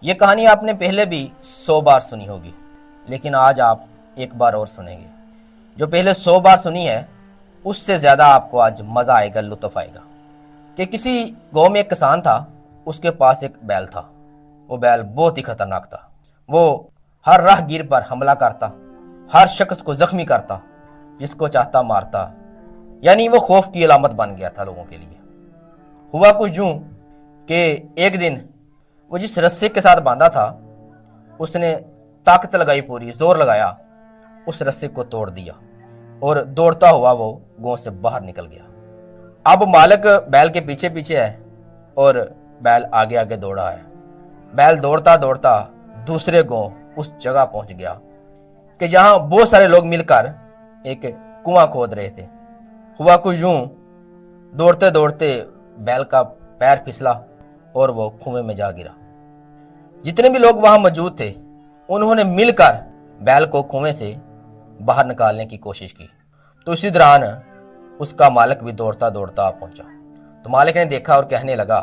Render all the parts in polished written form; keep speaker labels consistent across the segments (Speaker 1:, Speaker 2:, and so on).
Speaker 1: ये कहानी आपने पहले भी 100 बार सुनी होगी, लेकिन आज आप एक बार और सुनेंगे। जो पहले 100 बार सुनी है उससे ज़्यादा आपको आज मज़ा आएगा, लुत्फ़ आएगा। कि किसी गांव में एक किसान था, उसके पास एक बैल था। वो बैल बहुत ही खतरनाक था। वो हर राहगीर पर हमला करता, हर शख्स को जख्मी करता, जिसको चाहता मारता। यानी वो खौफ की अलामत बन गया था लोगों के लिए। हुआ कुछ यूं कि एक दिन वो जिस रस्से के साथ बांधा था, उसने ताकत लगाई, पूरी जोर लगाया, उस रस्से को तोड़ दिया और दौड़ता हुआ वो गांव से बाहर निकल गया। अब मालिक बैल के पीछे पीछे है और बैल आगे आगे दौड़ा है। बैल दौड़ता दौड़ता दूसरे गांव उस जगह पहुंच गया कि जहां बहुत सारे लोग मिलकर एक कुआं खोद रहे थे। हुआ कुछ यूं, दौड़ते दौड़ते बैल का पैर फिसला और वो कुएं में जा गिरा। जितने भी लोग वहां मौजूद थे उन्होंने मिलकर बैल को कुएं से बाहर निकालने की कोशिश की। तो इसी दौरान उसका मालिक भी दौड़ता दौड़ता पहुंचा। तो मालिक ने देखा और कहने लगा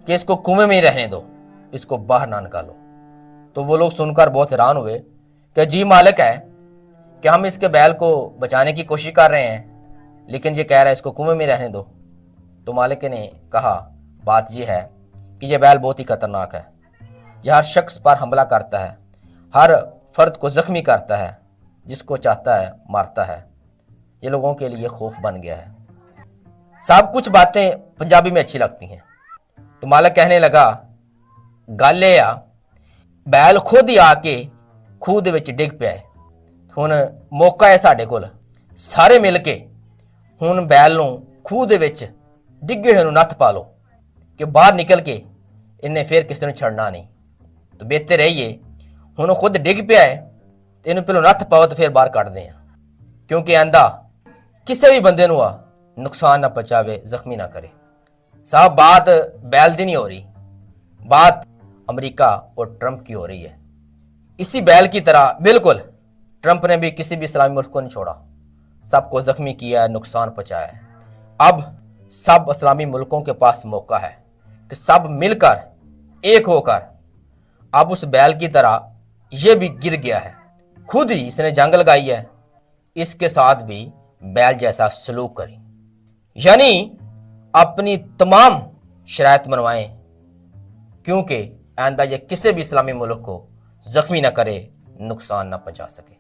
Speaker 1: कि इसको कुएं में ही रहने दो, इसको बाहर ना निकालो। तो वो लोग सुनकर बहुत हैरान हुए कि जी मालिक है कि हम इसके बैल को बचाने की कोशिश कर रहे हैं, लेकिन ये कह रहा है इसको कुएं में रहने दो। तो मालिक ने कहा बात ये है कि ये बैल बहुत ही खतरनाक है। यह हर शख्स पर हमला करता है, हर फर्द को जख्मी करता है, जिसको चाहता है मारता है। ये लोगों के लिए खौफ बन गया है। सब कुछ बातें पंजाबी में अच्छी लगती हैं। तो मालिक कहने लगा गल ये आ, बैल खुद ही आके खूह दे विच डिग पिया है। हुण मौका है साडे कोल, सारे मिल के हुण बैल नूं खूह दे विच डिगे होए नूं नत्थ पा लो कि बाहर निकल के इन्हें फिर किसी ने छड़ना नहीं। तो बेहतर रहिए हुण खुद डिग पिया है, इन्हूं पहलों नत्थ पाओ तो फिर बाहर कढदे हैं, क्योंकि आंदा किसी भी बंदे नूं नुकसान ना पहुंचावे, जख्मी ना करे। साहब बात बैल दी नहीं हो रही, बात अमेरिका और ट्रंप की हो रही है। इसी बैल की तरह बिल्कुल ट्रंप ने भी किसी भी इस्लामी मुल्क को नहीं छोड़ा, सबको जख्मी किया है, नुकसान पहुंचाया है। अब सब इस्लामी मुल्कों के पास मौका है कि सब मिलकर एक होकर, अब उस बैल की तरह ये भी गिर गया है, खुद ही इसने जंग लगाई है, इसके साथ भी बैल जैसा सलूक करें, यानी अपनी तमाम शराइत मनवाएं, क्योंकि आइंदा ये किसी भी इस्लामी मुल्क को जख्मी ना करे, नुकसान ना पहुंचा सके।